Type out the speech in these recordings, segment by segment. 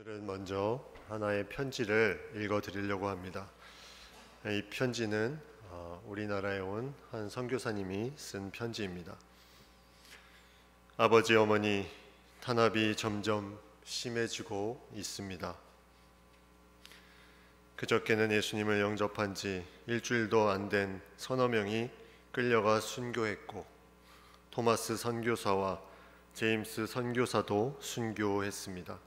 오늘은 먼저 하나의 편지를 읽어 드리려고 합니다. 이 편지는 우리나라에 온 한 선교사님이 쓴 편지입니다. 아버지 어머니, 탄압이 점점 심해지고 있습니다. 그저께는 예수님을 영접한 지 일주일도 안 된 서너 명이 끌려가 순교했고, 토마스 선교사와 제임스 선교사도 순교했습니다.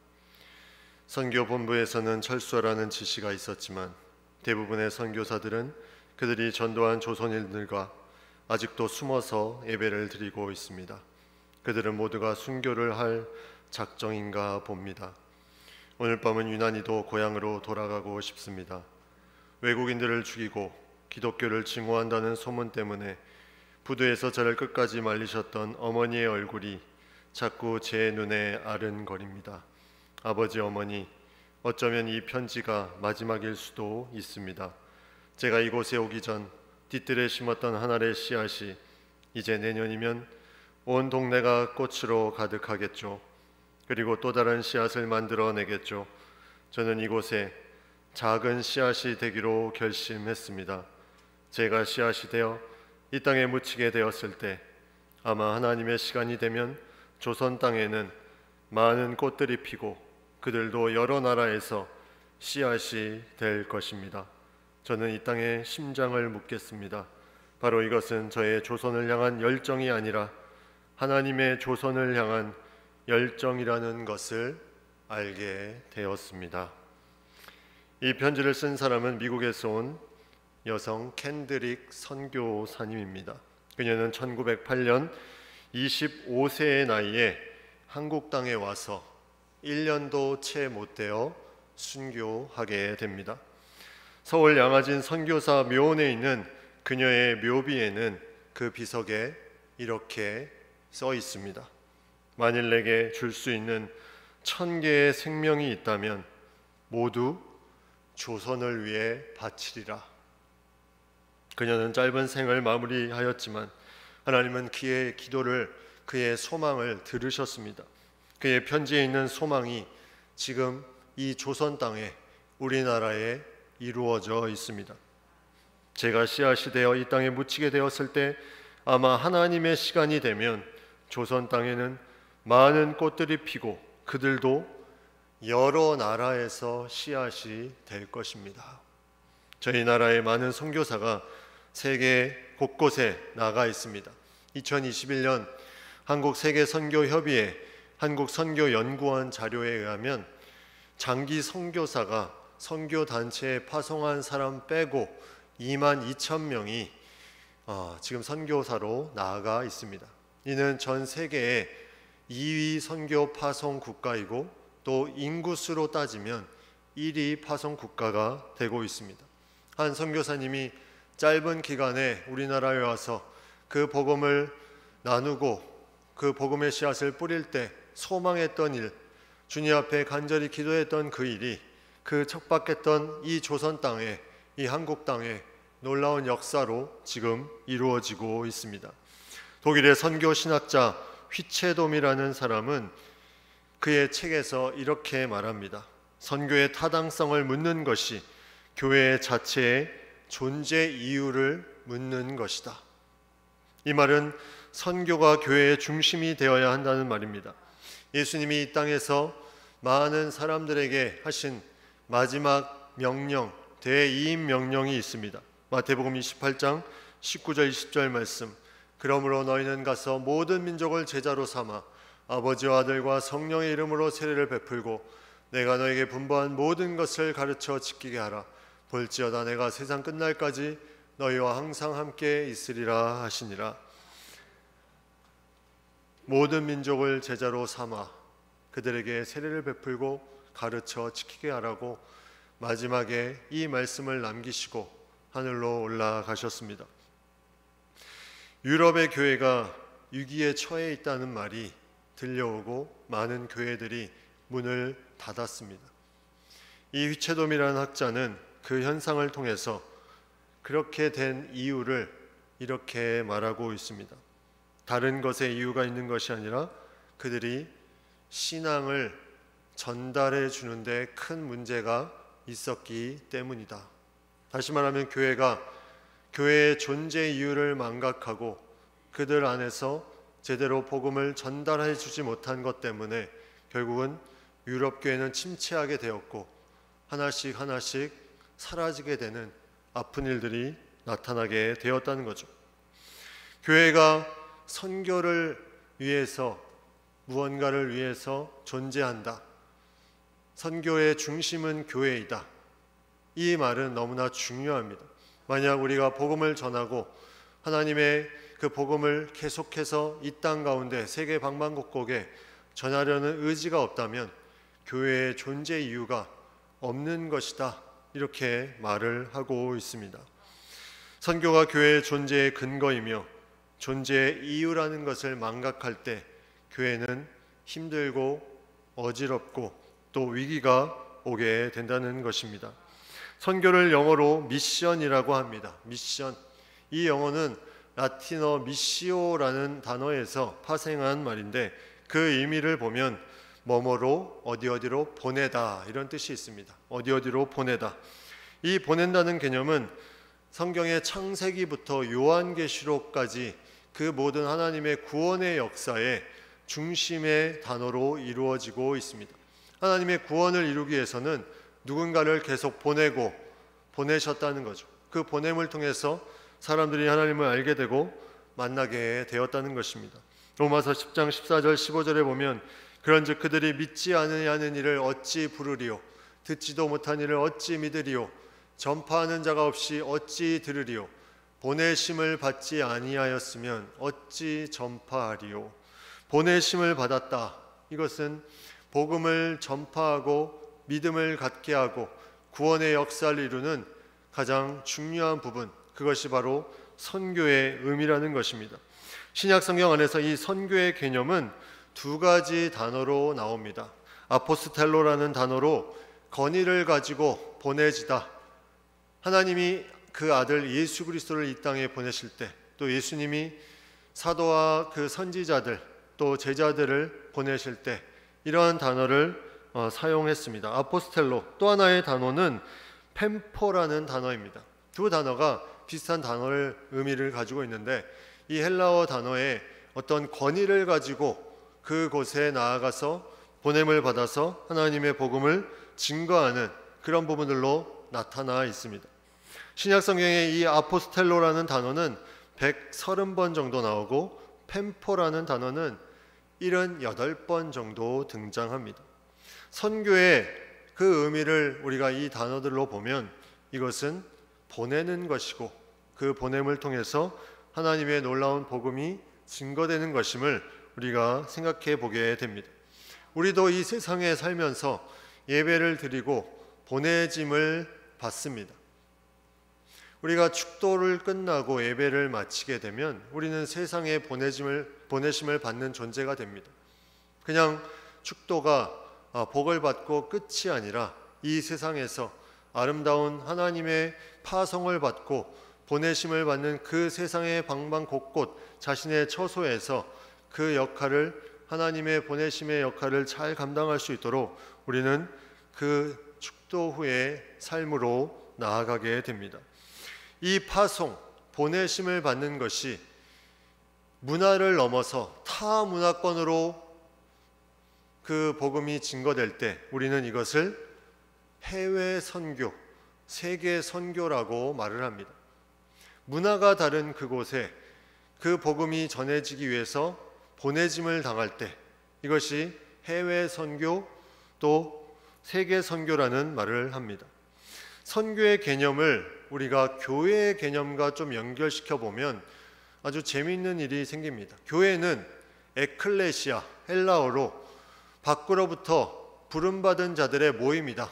선교 본부에서는 철수하라는 지시가 있었지만 대부분의 선교사들은 그들이 전도한 조선인들과 아직도 숨어서 예배를 드리고 있습니다. 그들은 모두가 순교를 할 작정인가 봅니다. 오늘 밤은 유난히도 고향으로 돌아가고 싶습니다. 외국인들을 죽이고 기독교를 증오한다는 소문 때문에 부두에서 저를 끝까지 말리셨던 어머니의 얼굴이 자꾸 제 눈에 아른거립니다. 아버지 어머니, 어쩌면 이 편지가 마지막일 수도 있습니다. 제가 이곳에 오기 전 뒤뜰에 심었던 한 알의 씨앗이 이제 내년이면 온 동네가 꽃으로 가득하겠죠. 그리고 또 다른 씨앗을 만들어내겠죠. 저는 이곳에 작은 씨앗이 되기로 결심했습니다. 제가 씨앗이 되어 이 땅에 묻히게 되었을 때 아마 하나님의 시간이 되면 조선 땅에는 많은 꽃들이 피고 그들도 여러 나라에서 씨앗이 될 것입니다. 저는 이 땅에 심장을 묻겠습니다. 바로 이것은 저의 조선을 향한 열정이 아니라 하나님의 조선을 향한 열정이라는 것을 알게 되었습니다. 이 편지를 쓴 사람은 미국에서 온 여성 캔드릭 선교사님입니다. 그녀는 1908년 25세의 나이에 한국 땅에 와서 1년도 채 못 되어 순교하게 됩니다. 서울 양화진 선교사 묘원에 있는 그녀의 묘비에는 그 비석에 이렇게 써 있습니다. 만일 내게 줄 수 있는 1000개의 생명이 있다면 모두 조선을 위해 바치리라. 그녀는 짧은 생을 마무리하였지만 하나님은 그의 기도를, 그의 소망을 들으셨습니다. 그의 편지에 있는 소망이 지금 이 조선 땅에, 우리나라에 이루어져 있습니다. 제가 씨앗이 되어 이 땅에 묻히게 되었을 때 아마 하나님의 시간이 되면 조선 땅에는 많은 꽃들이 피고 그들도 여러 나라에서 씨앗이 될 것입니다. 저희 나라의 많은 선교사가 세계 곳곳에 나가 있습니다. 2021년 한국세계선교협의회 한국선교연구원 자료에 의하면 장기 선교사가 선교단체에 파송한 사람 빼고 22,000명이 지금 선교사로 나아가 있습니다. 이는 전 세계의 2위 선교 파송 국가이고 또 인구수로 따지면 1위 파송 국가가 되고 있습니다. 한 선교사님이 짧은 기간에 우리나라에 와서 그 복음을 나누고 그 복음의 씨앗을 뿌릴 때 소망했던 일, 주님 앞에 간절히 기도했던 그 일이 그 척박했던 이 조선 땅에, 이 한국 땅에 놀라운 역사로 지금 이루어지고 있습니다. 독일의 선교 신학자 휘체돔이라는 사람은 그의 책에서 이렇게 말합니다. 선교의 타당성을 묻는 것이 교회 자체의 존재 이유를 묻는 것이다. 이 말은 선교가 교회의 중심이 되어야 한다는 말입니다. 예수님이 이 땅에서 많은 사람들에게 하신 마지막 명령, 대이임 명령이 있습니다. 마태복음 28장 19절 20절 말씀. 그러므로 너희는 가서 모든 민족을 제자로 삼아 아버지와 아들과 성령의 이름으로 세례를 베풀고 내가 너에게 분부한 모든 것을 가르쳐 지키게 하라. 볼지어다 내가 세상 끝날까지 너희와 항상 함께 있으리라 하시니라. 모든 민족을 제자로 삼아 그들에게 세례를 베풀고 가르쳐 지키게 하라고 마지막에 이 말씀을 남기시고 하늘로 올라가셨습니다. 유럽의 교회가 위기에 처해 있다는 말이 들려오고 많은 교회들이 문을 닫았습니다. 이 휘체돔이라는 학자는 그 현상을 통해서 그렇게 된 이유를 이렇게 말하고 있습니다. 다른 것에 이유가 있는 것이 아니라 그들이 신앙을 전달해 주는데 큰 문제가 있었기 때문이다. 다시 말하면 교회의 존재 이유를 망각하고 그들 안에서 제대로 복음을 전달해 주지 못한 것 때문에 결국은 유럽 교회는 침체하게 되었고 하나씩 사라지게 되는 아픈 일들이 나타나게 되었다는 거죠. 교회가 선교를 위해서 무언가를 위해서 존재한다. 선교의 중심은 교회이다. 이 말은 너무나 중요합니다. 만약 우리가 복음을 전하고 하나님의 그 복음을 계속해서 이 땅 가운데 세계 방방곡곡에 전하려는 의지가 없다면 교회의 존재 이유가 없는 것이다. 이렇게 말을 하고 있습니다. 선교가 교회의 존재의 근거이며 존재의 이유라는 것을 망각할 때 교회는 힘들고 어지럽고 또 위기가 오게 된다는 것입니다. 선교를 영어로 미션이라고 합니다. 미션. 이 영어는 라틴어 미시오라는 단어에서 파생한 말인데 그 의미를 보면 뭐뭐로 어디로 보내다 이런 뜻이 있습니다. 어디로 보내다. 이 보낸다는 개념은 성경의 창세기부터 요한계시록까지 그 모든 하나님의 구원의 역사의 중심의 단어로 이루어지고 있습니다. 하나님의 구원을 이루기 위해서는 누군가를 계속 보내셨다는 거죠. 그 보냄을 통해서 사람들이 하나님을 알게 되고 만나게 되었다는 것입니다. 로마서 10장 14절 15절에 보면 그런즉 그들이 믿지 않으려는 이를 어찌 부르리요 듣지도 못한 이를 어찌 믿으리요 전파하는 자가 없이 어찌 들으리요 보내심을 받지 아니하였으면 어찌 전파하리요. 보내심을 받았다. 이것은 복음을 전파하고 믿음을 갖게 하고 구원의 역사를 이루는 가장 중요한 부분, 그것이 바로 선교의 의미라는 것입니다. 신약 성경 안에서 이 선교의 개념은 두 가지 단어로 나옵니다. 아포스텔로라는 단어로 건의를 가지고 보내지다. 하나님이 그 아들 예수 그리스도를 이 땅에 보내실 때, 또 예수님이 사도와 그 선지자들 또 제자들을 보내실 때 이러한 단어를 사용했습니다. 아포스텔로. 또 하나의 단어는 펜포라는 단어입니다. 두 단어가 비슷한 단어를 의미를 가지고 있는데 이 헬라어 단어에 어떤 권위를 가지고 그곳에 나아가서 보냄을 받아서 하나님의 복음을 증거하는 그런 부분들로 나타나 있습니다. 신약 성경에 이 아포스텔로라는 단어는 130번 정도 나오고 펜포라는 단어는 78번 정도 등장합니다. 선교의 그 의미를 우리가 이 단어들로 보면 이것은 보내는 것이고 그 보냄을 통해서 하나님의 놀라운 복음이 증거되는 것임을 우리가 생각해 보게 됩니다. 우리도 이 세상에 살면서 예배를 드리고 보내짐을 받습니다. 우리가 축도를 끝나고 예배를 마치게 되면 우리는 세상에 보내심을 받는 존재가 됩니다. 그냥 축도가 복을 받고 끝이 아니라 이 세상에서 아름다운 하나님의 파송을 받고 보내심을 받는 그 세상의 방방곳곳 자신의 처소에서 그 역할을 하나님의 보내심의 역할을 잘 감당할 수 있도록 우리는 그 축도 후의 삶으로 나아가게 됩니다. 이 파송, 보내심을 받는 것이 문화를 넘어서 타 문화권으로 그 복음이 증거될 때 우리는 이것을 해외 선교, 세계 선교라고 말을 합니다. 문화가 다른 그곳에 그 복음이 전해지기 위해서 보내짐을 당할 때 이것이 해외 선교 또 세계 선교라는 말을 합니다. 선교의 개념을 우리가 교회의 개념과 좀 연결시켜 보면 아주 재미있는 일이 생깁니다. 교회는 에클레시아, 헬라어로 밖으로부터 부름받은 자들의 모임이다.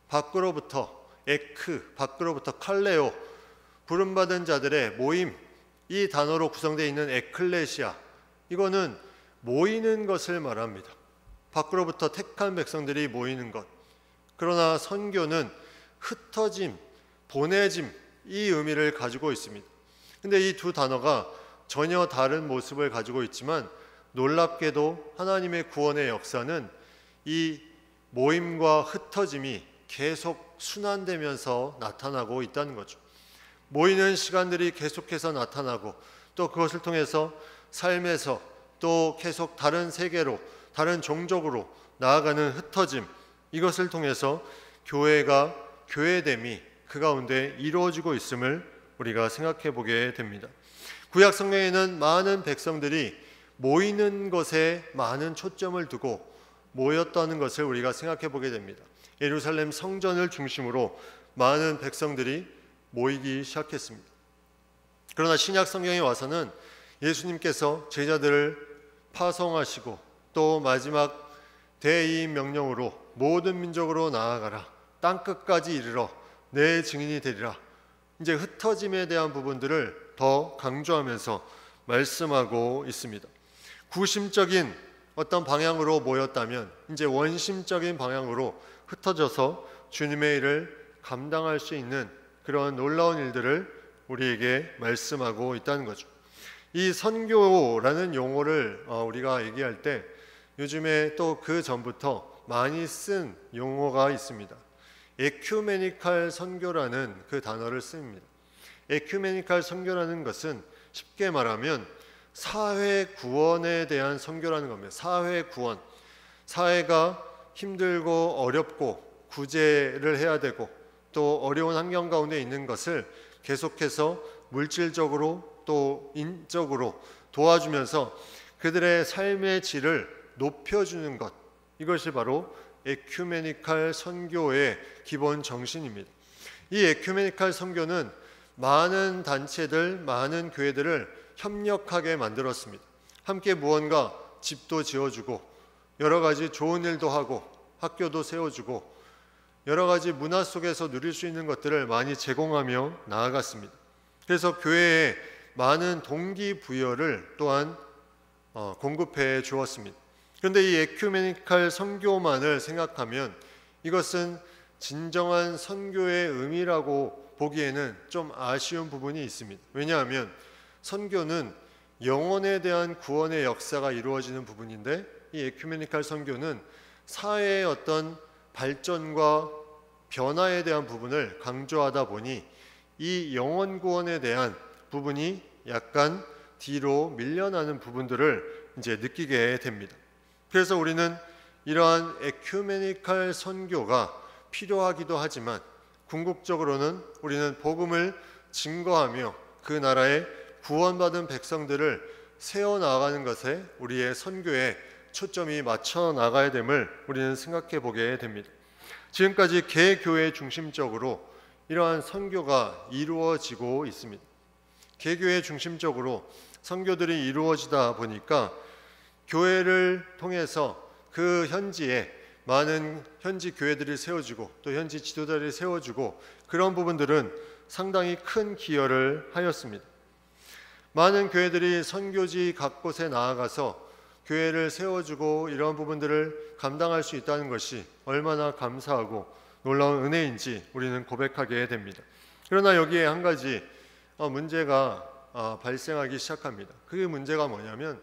밖으로부터 에크, 밖으로부터 칼레오, 부름받은 자들의 모임, 이 단어로 구성되어 있는 에클레시아, 이거는 모이는 것을 말합니다. 밖으로부터 택한 백성들이 모이는 것. 그러나 선교는 흩어짐, 보내짐, 이 의미를 가지고 있습니다. 근데 이 두 단어가 전혀 다른 모습을 가지고 있지만 놀랍게도 하나님의 구원의 역사는 이 모임과 흩어짐이 계속 순환되면서 나타나고 있다는 거죠. 모이는 시간들이 계속해서 나타나고 또 그것을 통해서 삶에서 또 계속 다른 세계로, 다른 종족으로 나아가는 흩어짐, 이것을 통해서 교회가 교회됨이 그 가운데 이루어지고 있음을 우리가 생각해 보게 됩니다. 구약 성경에는 많은 백성들이 모이는 것에 많은 초점을 두고 모였다는 것을 우리가 생각해 보게 됩니다. 예루살렘 성전을 중심으로 많은 백성들이 모이기 시작했습니다. 그러나 신약 성경에 와서는 예수님께서 제자들을 파송하시고 또 마지막 대이인 명령으로 모든 민족으로 나아가라, 땅끝까지 이르러 내 증인이 되리라, 이제 흩어짐에 대한 부분들을 더 강조하면서 말씀하고 있습니다. 구심적인 어떤 방향으로 모였다면 이제 원심적인 방향으로 흩어져서 주님의 일을 감당할 수 있는 그런 놀라운 일들을 우리에게 말씀하고 있다는 거죠. 이 선교라는 용어를 우리가 얘기할 때 요즘에 또 그 전부터 많이 쓴 용어가 있습니다. 에큐메니칼 선교라는 그 단어를 씁니다. 에큐메니칼 선교라는 것은 쉽게 말하면 사회 구원에 대한 선교라는 겁니다. 사회 구원, 사회가 힘들고 어렵고 구제를 해야 되고 또 어려운 환경 가운데 있는 것을 계속해서 물질적으로 또 인적으로 도와주면서 그들의 삶의 질을 높여주는 것, 이것이 바로 에큐메니칼 선교의 기본 정신입니다. 이 에큐메니칼 선교는 많은 단체들, 많은 교회들을 협력하게 만들었습니다. 함께 무언가 집도 지어주고 여러 가지 좋은 일도 하고 학교도 세워주고 여러 가지 문화 속에서 누릴 수 있는 것들을 많이 제공하며 나아갔습니다. 그래서 교회에 많은 동기부여를 또한 공급해 주었습니다. 그런데 이 에큐메니칼 선교만을 생각하면 이것은 진정한 선교의 의미라고 보기에는 좀 아쉬운 부분이 있습니다. 왜냐하면 선교는 영혼에 대한 구원의 역사가 이루어지는 부분인데 이 에큐메니칼 선교는 사회의 어떤 발전과 변화에 대한 부분을 강조하다 보니 이 영혼 구원에 대한 부분이 약간 뒤로 밀려나는 부분들을 이제 느끼게 됩니다. 그래서 우리는 이러한 에큐메니칼 선교가 필요하기도 하지만 궁극적으로는 우리는 복음을 증거하며 그 나라의 구원받은 백성들을 세워나가는 것에 우리의 선교에 초점이 맞춰 나가야 됨을 우리는 생각해 보게 됩니다. 지금까지 개교회 중심적으로 이러한 선교가 이루어지고 있습니다. 개교회 중심적으로 선교들이 이루어지다 보니까 교회를 통해서 그 현지에 많은 현지 교회들이 세워지고 또 현지 지도자들이 세워지고 그런 부분들은 상당히 큰 기여를 하였습니다. 많은 교회들이 선교지 각 곳에 나아가서 교회를 세워주고 이러한 부분들을 감당할 수 있다는 것이 얼마나 감사하고 놀라운 은혜인지 우리는 고백하게 됩니다. 그러나 여기에 한 가지 문제가 발생하기 시작합니다. 그게 문제가 뭐냐면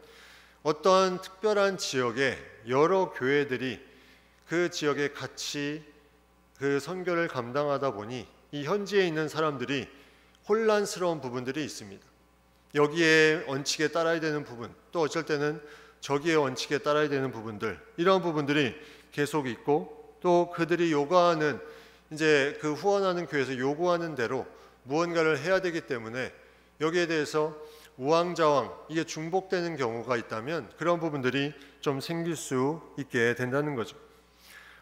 어떠한 특별한 지역에 여러 교회들이 그 지역에 같이 그 선교를 감당하다 보니 이 현지에 있는 사람들이 혼란스러운 부분들이 있습니다. 여기에 원칙에 따라야 되는 부분, 또 어쩔 때는 저기의 원칙에 따라야 되는 부분들, 이런 부분들이 계속 있고 또 그들이 요구하는 이제 그 후원하는 교회에서 요구하는 대로 무언가를 해야 되기 때문에 여기에 대해서 우왕좌왕 이게 중복되는 경우가 있다면 그런 부분들이 좀 생길 수 있게 된다는 거죠.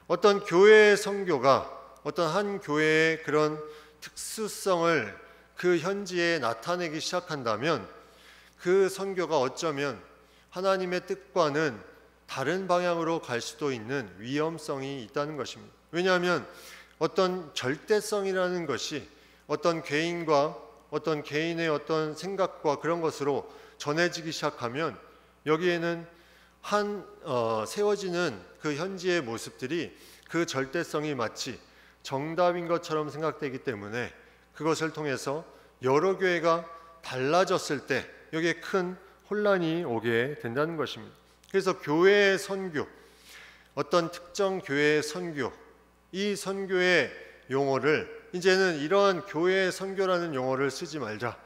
어떤 교회의 선교가 어떤 한 교회의 그런 특수성을 그 현지에 나타내기 시작한다면 그 선교가 어쩌면 하나님의 뜻과는 다른 방향으로 갈 수도 있는 위험성이 있다는 것입니다. 왜냐하면 어떤 절대성이라는 것이 어떤 개인과 어떤 개인의 어떤 생각과 그런 것으로 전해지기 시작하면 여기에는 세워지는 그 현지의 모습들이 그 절대성이 마치 정답인 것처럼 생각되기 때문에 그것을 통해서 여러 교회가 달라졌을 때 여기에 큰 혼란이 오게 된다는 것입니다. 그래서 교회의 선교, 어떤 특정 교회의 선교, 이 선교의 용어를 이제는 이러한 교회의 선교라는 용어를 쓰지 말자.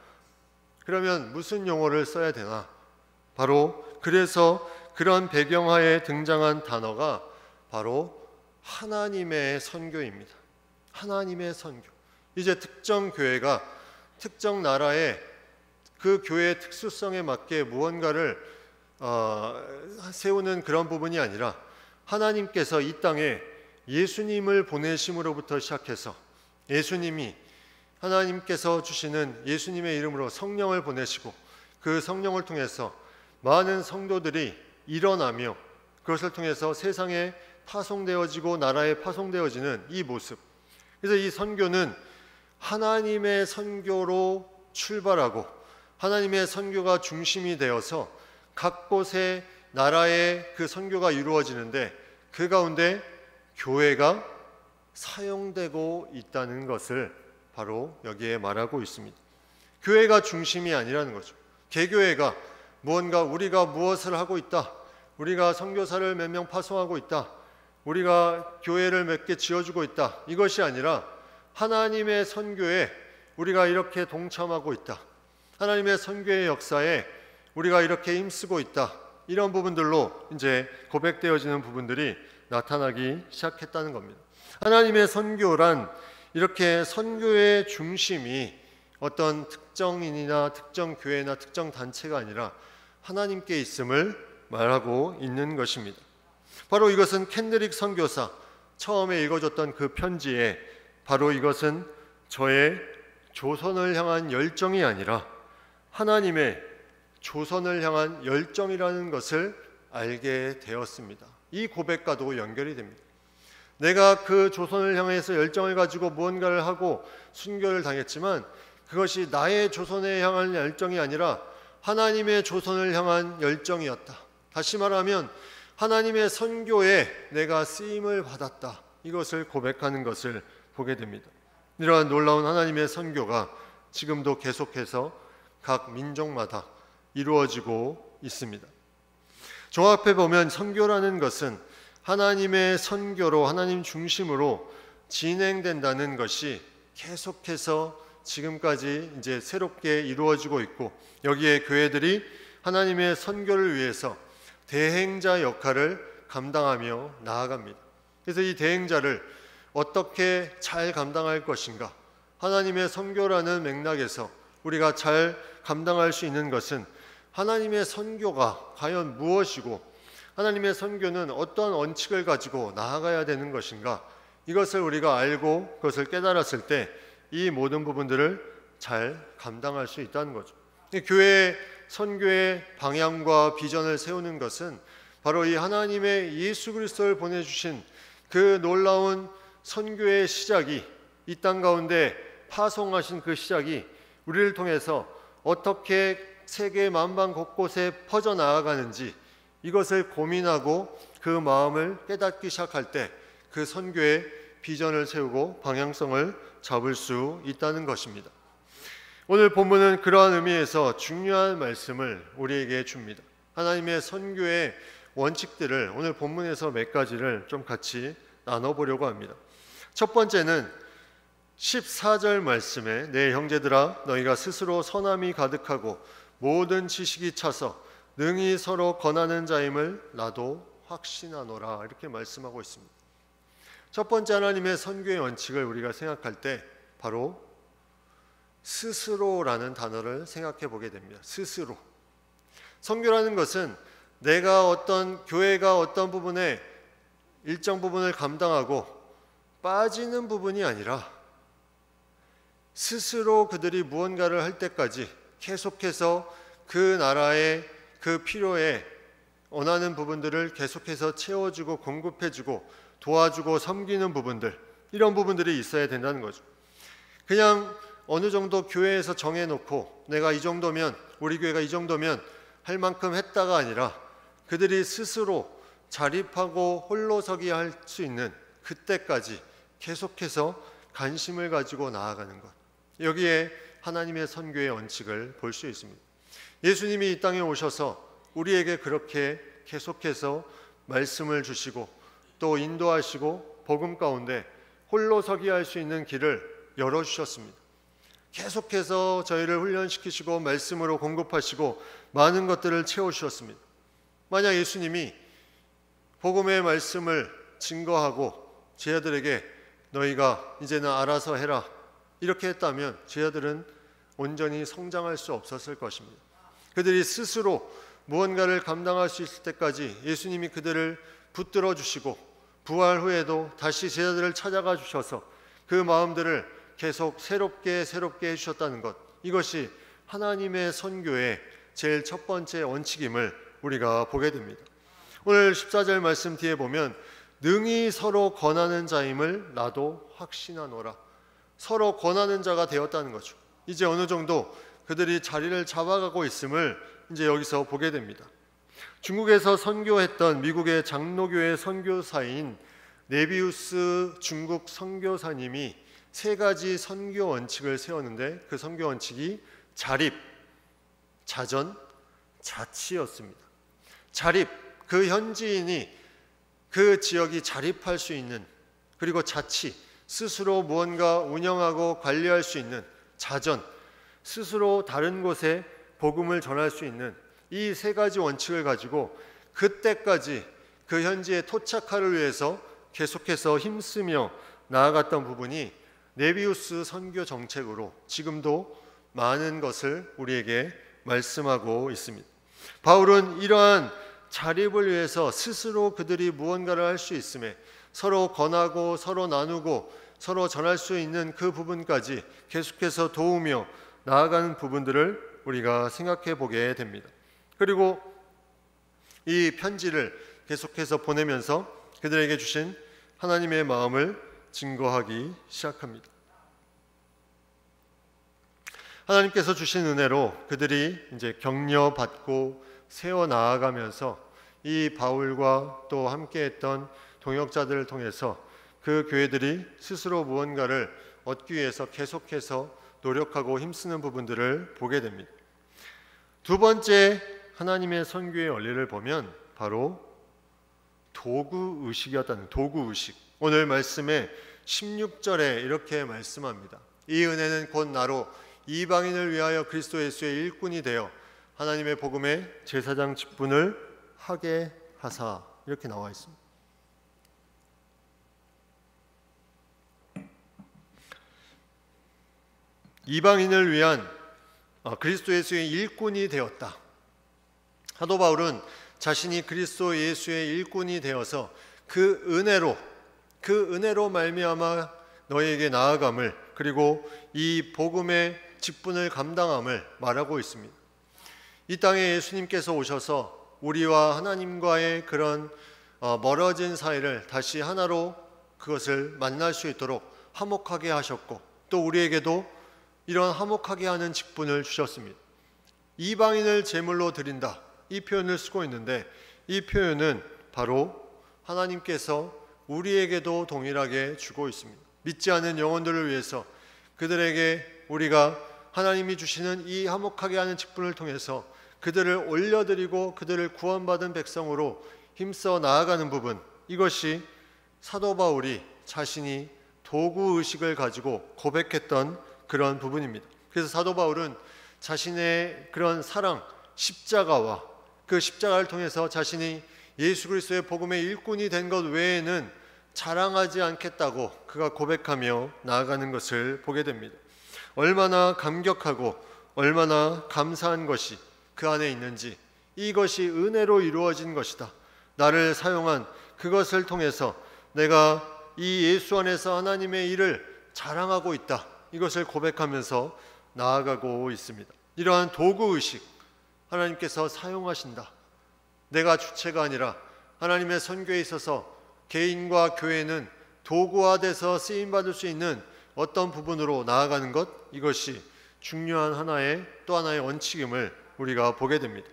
그러면 무슨 용어를 써야 되나? 바로 그래서 그런 배경하에 등장한 단어가 바로 하나님의 선교입니다. 하나님의 선교. 이제 특정 교회가 특정 나라의 그 교회의 특수성에 맞게 무언가를 세우는 그런 부분이 아니라 하나님께서 이 땅에 예수님을 보내심으로부터 시작해서 예수님이 하나님께서 주시는 예수님의 이름으로 성령을 보내시고 그 성령을 통해서 많은 성도들이 일어나며 그것을 통해서 세상에 파송되어지고 나라에 파송되어지는 이 모습. 그래서 이 선교는 하나님의 선교로 출발하고 하나님의 선교가 중심이 되어서 각 곳의 나라의 그 선교가 이루어지는데 그 가운데 교회가 사용되고 있다는 것을 바로 여기에 말하고 있습니다. 교회가 중심이 아니라는 거죠. 개교회가 무언가 우리가 무엇을 하고 있다, 우리가 선교사를 몇 명 파송하고 있다, 우리가 교회를 몇 개 지어주고 있다, 이것이 아니라 하나님의 선교에 우리가 이렇게 동참하고 있다, 하나님의 선교의 역사에 우리가 이렇게 힘쓰고 있다, 이런 부분들로 이제 고백되어지는 부분들이 나타나기 시작했다는 겁니다. 하나님의 선교란 이렇게 선교의 중심이 어떤 특정인이나 특정 교회나 특정 단체가 아니라 하나님께 있음을 말하고 있는 것입니다. 바로 이것은 켄드릭 선교사 처음에 읽어줬던 그 편지에 바로 이것은 저의 조선을 향한 열정이 아니라 하나님의 조선을 향한 열정이라는 것을 알게 되었습니다. 이 고백과도 연결이 됩니다. 내가 그 조선을 향해서 열정을 가지고 무언가를 하고 순교를 당했지만 그것이 나의 조선에 향한 열정이 아니라 하나님의 조선을 향한 열정이었다. 다시 말하면 하나님의 선교에 내가 쓰임을 받았다. 이것을 고백하는 것을 보게 됩니다. 이러한 놀라운 하나님의 선교가 지금도 계속해서 각 민족마다 이루어지고 있습니다. 종합해 보면 선교라는 것은 하나님의 선교로 하나님 중심으로 진행된다는 것이 계속해서 지금까지 이제 새롭게 이루어지고 있고 여기에 교회들이 하나님의 선교를 위해서 대행자 역할을 감당하며 나아갑니다. 그래서 이 대행자를 어떻게 잘 감당할 것인가? 하나님의 선교라는 맥락에서 우리가 잘 감당할 수 있는 것은 하나님의 선교가 과연 무엇이고 하나님의 선교는 어떠한 원칙을 가지고 나아가야 되는 것인가? 이것을 우리가 알고 그것을 깨달았을 때 이 모든 부분들을 잘 감당할 수 있다는 거죠. 교회의 선교의 방향과 비전을 세우는 것은 바로 이 하나님의 예수 그리스도를 보내주신 그 놀라운 선교의 시작이 이 땅 가운데 파송하신 그 시작이 우리를 통해서 어떻게 세계 만방 곳곳에 퍼져나가는지 이것을 고민하고 그 마음을 깨닫기 시작할 때 그 선교의 비전을 세우고 방향성을 잡을 수 있다는 것입니다. 오늘 본문은 그러한 의미에서 중요한 말씀을 우리에게 줍니다. 하나님의 선교의 원칙들을 오늘 본문에서 몇 가지를 좀 같이 나눠보려고 합니다. 첫 번째는 14절 말씀에 내 형제들아 너희가 스스로 선함이 가득하고 모든 지식이 차서 능히 서로 권하는 자임을 나도 확신하노라 이렇게 말씀하고 있습니다. 첫 번째 하나님의 선교의 원칙을 우리가 생각할 때 바로 스스로라는 단어를 생각해 보게 됩니다. 스스로. 선교라는 것은 내가 어떤 교회가 어떤 부분에 일정 부분을 감당하고 빠지는 부분이 아니라 스스로 그들이 무언가를 할 때까지 계속해서 그 나라의 그 필요에 원하는 부분들을 계속해서 채워주고 공급해주고 도와주고 섬기는 부분들, 이런 부분들이 있어야 된다는 거죠. 그냥 어느 정도 교회에서 정해놓고 내가 이 정도면, 우리 교회가 이 정도면 할 만큼 했다가 아니라 그들이 스스로 자립하고 홀로서기 할 수 있는 그때까지 계속해서 관심을 가지고 나아가는 것, 여기에 하나님의 선교의 원칙을 볼 수 있습니다. 예수님이 이 땅에 오셔서 우리에게 그렇게 계속해서 말씀을 주시고 또 인도하시고 복음 가운데 홀로 서기 할 수 있는 길을 열어주셨습니다. 계속해서 저희를 훈련시키시고 말씀으로 공급하시고 많은 것들을 채워주셨습니다. 만약 예수님이 복음의 말씀을 증거하고 제자들에게 너희가 이제는 알아서 해라 이렇게 했다면 제자들은 온전히 성장할 수 없었을 것입니다. 그들이 스스로 무언가를 감당할 수 있을 때까지 예수님이 그들을 붙들어 주시고 부활 후에도 다시 제자들을 찾아가 주셔서 그 마음들을 계속 새롭게 해주셨다는 것, 이것이 하나님의 선교의 제일 첫 번째 원칙임을 우리가 보게 됩니다. 오늘 14절 말씀 뒤에 보면 능히 서로 권하는 자임을 나도 확신하노라. 서로 권하는 자가 되었다는 거죠. 이제 어느 정도 그들이 자리를 잡아가고 있음을 이제 여기서 보게 됩니다. 중국에서 선교했던 미국의 장로교회 선교사인 네비우스 중국 선교사님이 세 가지 선교 원칙을 세웠는데 그 선교 원칙이 자립, 자전, 자치였습니다. 자립, 그 현지인이 그 지역이 자립할 수 있는, 그리고 자치, 스스로 무언가 운영하고 관리할 수 있는, 자전, 스스로 다른 곳에 복음을 전할 수 있는 이 세 가지 원칙을 가지고 그때까지 그 현지에 토착하를 위해서 계속해서 힘쓰며 나아갔던 부분이 네비우스 선교 정책으로 지금도 많은 것을 우리에게 말씀하고 있습니다. 바울은 이러한 자립을 위해서 스스로 그들이 무언가를 할 수 있음에 서로 권하고 서로 나누고 서로 전할 수 있는 그 부분까지 계속해서 도우며 나아가는 부분들을 우리가 생각해 보게 됩니다. 그리고 이 편지를 계속해서 보내면서 그들에게 주신 하나님의 마음을 증거하기 시작합니다. 하나님께서 주신 은혜로 그들이 이제 격려받고 세워 나아가면서 이 바울과 또 함께했던 동역자들을 통해서 그 교회들이 스스로 무언가를 얻기 위해서 계속해서 노력하고 힘쓰는 부분들을 보게 됩니다. 두 번째 하나님의 선교의 원리를 보면 바로 도구 의식이었다는, 도구 의식. 오늘 말씀에 16절에 이렇게 말씀합니다. 이 은혜는 곧 나로 이방인을 위하여 그리스도 예수의 일꾼이 되어 하나님의 복음의 제사장 직분을 하게 하사, 이렇게 나와 있습니다. 이방인을 위한 그리스도 예수의 일꾼이 되었다. 사도 바울은 자신이 그리스도 예수의 일꾼이 되어서 그 은혜로 말미암아 너희에게 나아감을, 그리고 이 복음의 직분을 감당함을 말하고 있습니다. 이 땅에 예수님께서 오셔서 우리와 하나님과의 그런 멀어진 사이를 다시 하나로 그것을 만날 수 있도록 화목하게 하셨고, 또 우리에게도 이런 화목하게 하는 직분을 주셨습니다. 이방인을 제물로 드린다, 이 표현을 쓰고 있는데 이 표현은 바로 하나님께서 우리에게도 동일하게 주고 있습니다. 믿지 않는 영혼들을 위해서 그들에게 우리가 하나님이 주시는 이 화목하게 하는 직분을 통해서 그들을 올려드리고 그들을 구원받은 백성으로 힘써 나아가는 부분, 이것이 사도 바울이 자신이 도구 의식을 가지고 고백했던 그런 부분입니다. 그래서 사도 바울은 자신의 그런 사랑, 십자가와 그 십자가를 통해서 자신이 예수 그리스도의 복음의 일꾼이 된 것 외에는 자랑하지 않겠다고 그가 고백하며 나아가는 것을 보게 됩니다. 얼마나 감격하고 얼마나 감사한 것이 그 안에 있는지, 이것이 은혜로 이루어진 것이다. 나를 사용한 그것을 통해서 내가 이 예수 안에서 하나님의 일을 자랑하고 있다. 이것을 고백하면서 나아가고 있습니다. 이러한 도구의식, 하나님께서 사용하신다. 내가 주체가 아니라 하나님의 선교에 있어서 개인과 교회는 도구화돼서 쓰임받을 수 있는 어떤 부분으로 나아가는 것, 이것이 중요한 또 하나의 원칙임을 우리가 보게 됩니다.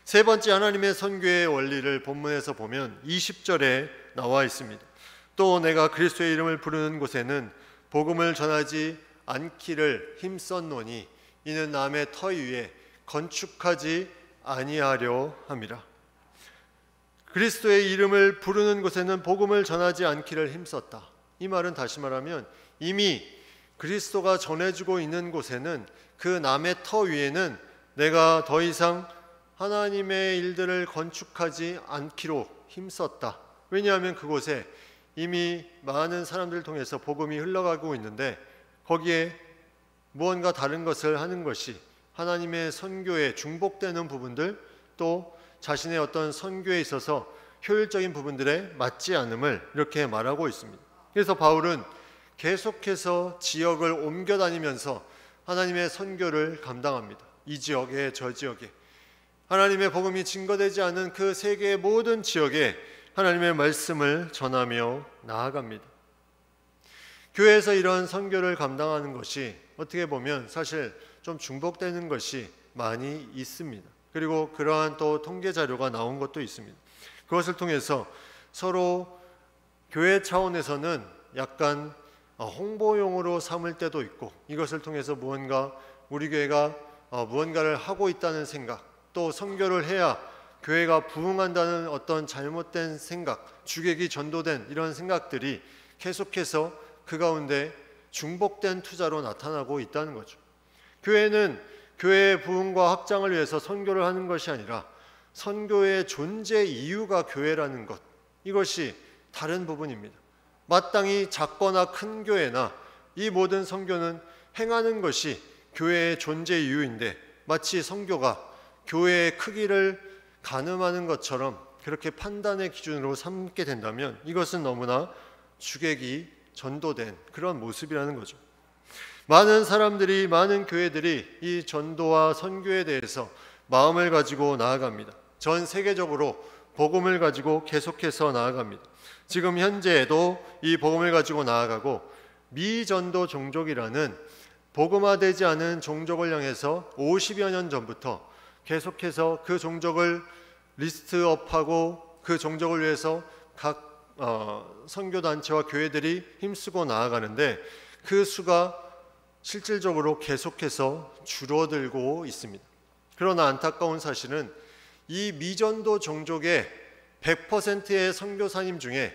세 번째 하나님의 선교의 원리를 본문에서 보면 20절에 나와 있습니다. 또 내가 그리스도의 이름을 부르는 곳에는 복음을 전하지 않기를 힘썼노니 이는 남의 터 위에 건축하지 아니하려 함이라. 그리스도의 이름을 부르는 곳에는 복음을 전하지 않기를 힘썼다. 이 말은 다시 말하면 이미 그리스도가 전해주고 있는 곳에는 그 남의 터 위에는 내가 더 이상 하나님의 일들을 건축하지 않기로 힘썼다. 왜냐하면 그곳에 이미 많은 사람들을 통해서 복음이 흘러가고 있는데 거기에 무언가 다른 것을 하는 것이 하나님의 선교에 중복되는 부분들, 또 자신의 어떤 선교에 있어서 효율적인 부분들에 맞지 않음을 이렇게 말하고 있습니다. 그래서 바울은 계속해서 지역을 옮겨 다니면서 하나님의 선교를 감당합니다. 이 지역에 저 지역에 하나님의 복음이 증거되지 않은 그 세계의 모든 지역에 하나님의 말씀을 전하며 나아갑니다. 교회에서 이런 선교를 감당하는 것이 어떻게 보면 사실 좀 중복되는 것이 많이 있습니다. 그리고 그러한 또 통계 자료가 나온 것도 있습니다. 그것을 통해서 서로 교회 차원에서는 약간 홍보용으로 삼을 때도 있고, 이것을 통해서 무언가 우리 교회가 무언가를 하고 있다는 생각, 또 선교를 해야 교회가 부흥한다는 어떤 잘못된 생각, 주객이 전도된 이런 생각들이 계속해서 그 가운데 중복된 투자로 나타나고 있다는 거죠. 교회는 교회의 부흥과 확장을 위해서 선교를 하는 것이 아니라 선교의 존재 이유가 교회라는 것, 이것이 다른 부분입니다. 마땅히 작거나 큰 교회나 이 모든 선교는 행하는 것이 교회의 존재 이유인데, 마치 선교가 교회의 크기를 가늠하는 것처럼 그렇게 판단의 기준으로 삼게 된다면 이것은 너무나 주객이 전도된 그런 모습이라는 거죠. 많은 사람들이, 많은 교회들이 이 전도와 선교에 대해서 마음을 가지고 나아갑니다. 전 세계적으로 복음을 가지고 계속해서 나아갑니다. 지금 현재에도 이 복음을 가지고 나아가고, 미전도 종족이라는 복음화되지 않은 종족을 향해서 50여 년 전부터 계속해서 그 종족을 리스트업하고 그 종족을 위해서 각 선교단체와 교회들이 힘쓰고 나아가는데, 그 수가 실질적으로 계속해서 줄어들고 있습니다. 그러나 안타까운 사실은 이 미전도 종족의 100%의 선교사님 중에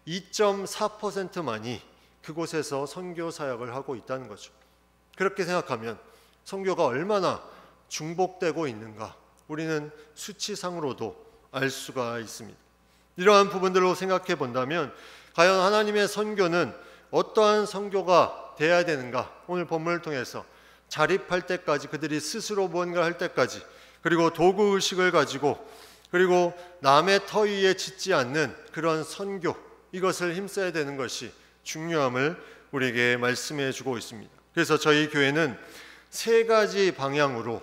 2.4%만이 그곳에서 선교 사역을 하고 있다는 거죠. 그렇게 생각하면 선교가 얼마나 중복되고 있는가, 우리는 수치상으로도 알 수가 있습니다. 이러한 부분들로 생각해 본다면 과연 하나님의 선교는 어떠한 선교가 되어야 되는가, 오늘 본문을 통해서 자립할 때까지, 그들이 스스로 무언가를 할 때까지, 그리고 도구의식을 가지고, 그리고 남의 터 위에 짓지 않는 그런 선교, 이것을 힘써야 되는 것이 중요함을 우리에게 말씀해 주고 있습니다. 그래서 저희 교회는 세 가지 방향으로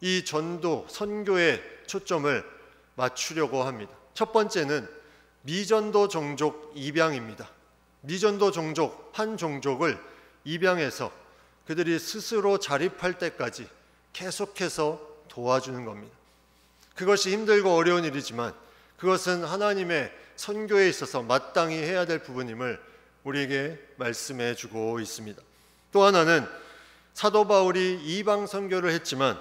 이 전도, 선교의 초점을 맞추려고 합니다. 첫 번째는 미전도 종족 입양입니다. 미전도 종족, 한 종족을 입양해서 그들이 스스로 자립할 때까지 계속해서 도와주는 겁니다. 그것이 힘들고 어려운 일이지만 그것은 하나님의 선교에 있어서 마땅히 해야 될 부분임을 우리에게 말씀해 주고 있습니다. 또 하나는 사도 바울이 이방 선교를 했지만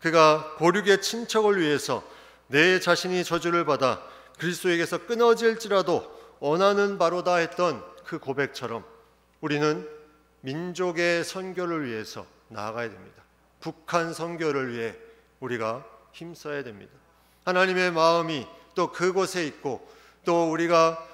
그가 고륙의 친척을 위해서 내 자신이 저주를 받아 그리스도에게서 끊어질지라도 원하는 바로다 했던 그 고백처럼 우리는 민족의 선교를 위해서 나아가야 됩니다. 북한 선교를 위해 우리가 힘써야 됩니다. 하나님의 마음이 또 그곳에 있고, 또 우리가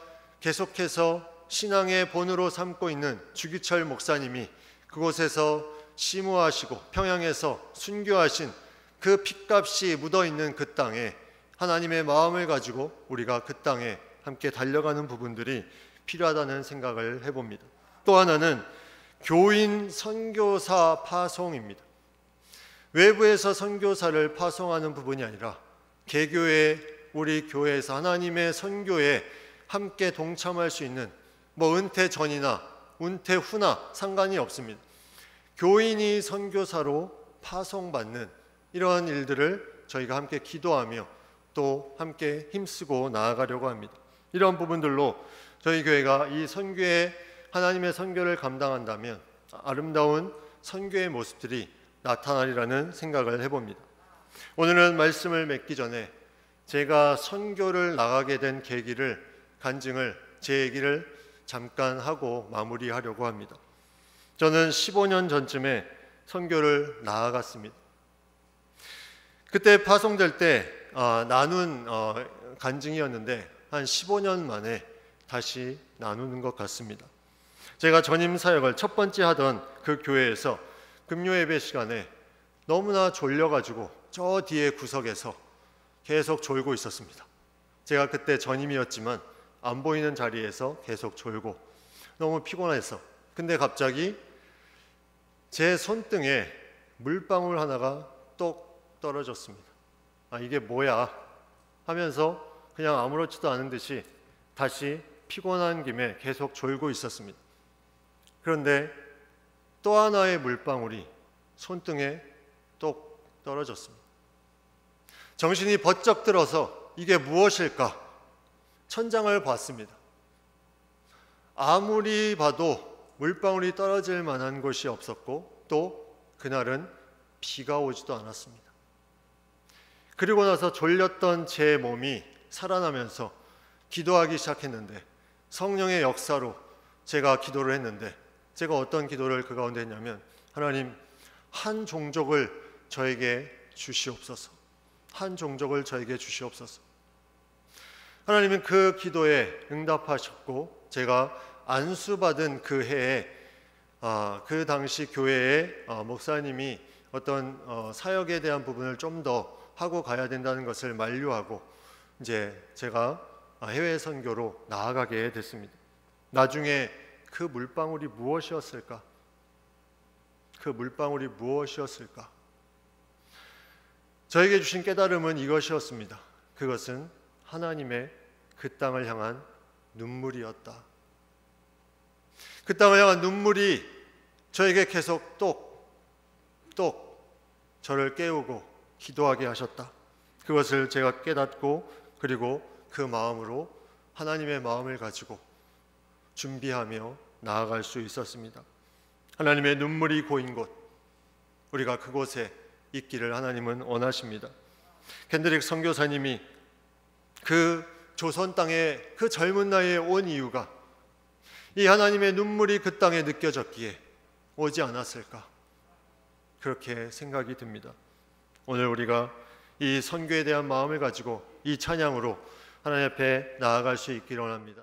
계속해서 신앙의 본으로 삼고 있는 주기철 목사님이 그곳에서 심호하시고 평양에서 순교하신 그 핏값이 묻어있는 그 땅에 하나님의 마음을 가지고 우리가 그 땅에 함께 달려가는 부분들이 필요하다는 생각을 해봅니다. 또 하나는 교인 선교사 파송입니다. 외부에서 선교사를 파송하는 부분이 아니라 개교회, 우리 교회에서 하나님의 선교에 함께 동참할 수 있는, 은퇴 전이나 은퇴 후나 상관이 없습니다. 교인이 선교사로 파송받는 이러한 일들을 저희가 함께 기도하며 또 함께 힘쓰고 나아가려고 합니다. 이런 부분들로 저희 교회가 이 선교에, 하나님의 선교를 감당한다면 아름다운 선교의 모습들이 나타나리라는 생각을 해봅니다. 오늘은 말씀을 맺기 전에 제가 선교를 나가게 된 계기를 간증을 제 얘기를 잠깐 하고 마무리하려고 합니다. 저는 15년 전쯤에 선교를 나아갔습니다. 그때 파송될 때 나눈 간증이었는데 한 15년 만에 다시 나누는 것 같습니다. 제가 전임 사역을 첫 번째 하던 그 교회에서 금요 예배 시간에 너무나 졸려가지고 저 뒤에 구석에서 계속 졸고 있었습니다. 제가 그때 전임이었지만 안 보이는 자리에서 계속 졸고 너무 피곤해서, 근데 갑자기 제 손등에 물방울 하나가 똑 떨어졌습니다. 이게 뭐야 하면서 그냥 아무렇지도 않은 듯이 다시 피곤한 김에 계속 졸고 있었습니다. 그런데 또 하나의 물방울이 손등에 똑 떨어졌습니다. 정신이 번쩍 들어서 이게 무엇일까? 천장을 봤습니다. 아무리 봐도 물방울이 떨어질 만한 곳이 없었고 또 그날은 비가 오지도 않았습니다. 그리고 나서 졸렸던 제 몸이 살아나면서 기도하기 시작했는데, 성령의 역사로 제가 기도를 했는데, 제가 어떤 기도를 그 가운데 했냐면, 하나님, 한 종족을 저에게 주시옵소서. 한 종족을 저에게 주시옵소서. 하나님은 그 기도에 응답하셨고, 제가 안수받은 그 해에 그 당시 교회의 목사님이 어떤 사역에 대한 부분을 좀 더 하고 가야 된다는 것을 만류하고 이제 제가 해외 선교로 나아가게 됐습니다. 나중에 그 물방울이 무엇이었을까? 그 물방울이 무엇이었을까? 저에게 주신 깨달음은 이것이었습니다. 그것은 하나님의 그 땅을 향한 눈물이었다. 그 땅을 향한 눈물이 저에게 계속 똑똑 저를 깨우고 기도하게 하셨다. 그것을 제가 깨닫고, 그리고 그 마음으로 하나님의 마음을 가지고 준비하며 나아갈 수 있었습니다. 하나님의 눈물이 고인 곳, 우리가 그곳에 있기를 하나님은 원하십니다. 켄드릭 선교사님이 그 조선 땅에 그 젊은 나이에 온 이유가 이 하나님의 눈물이 그 땅에 느껴졌기에 오지 않았을까, 그렇게 생각이 듭니다. 오늘 우리가 이 선교에 대한 마음을 가지고 이 찬양으로 하나님 앞에 나아갈 수 있기를 원합니다.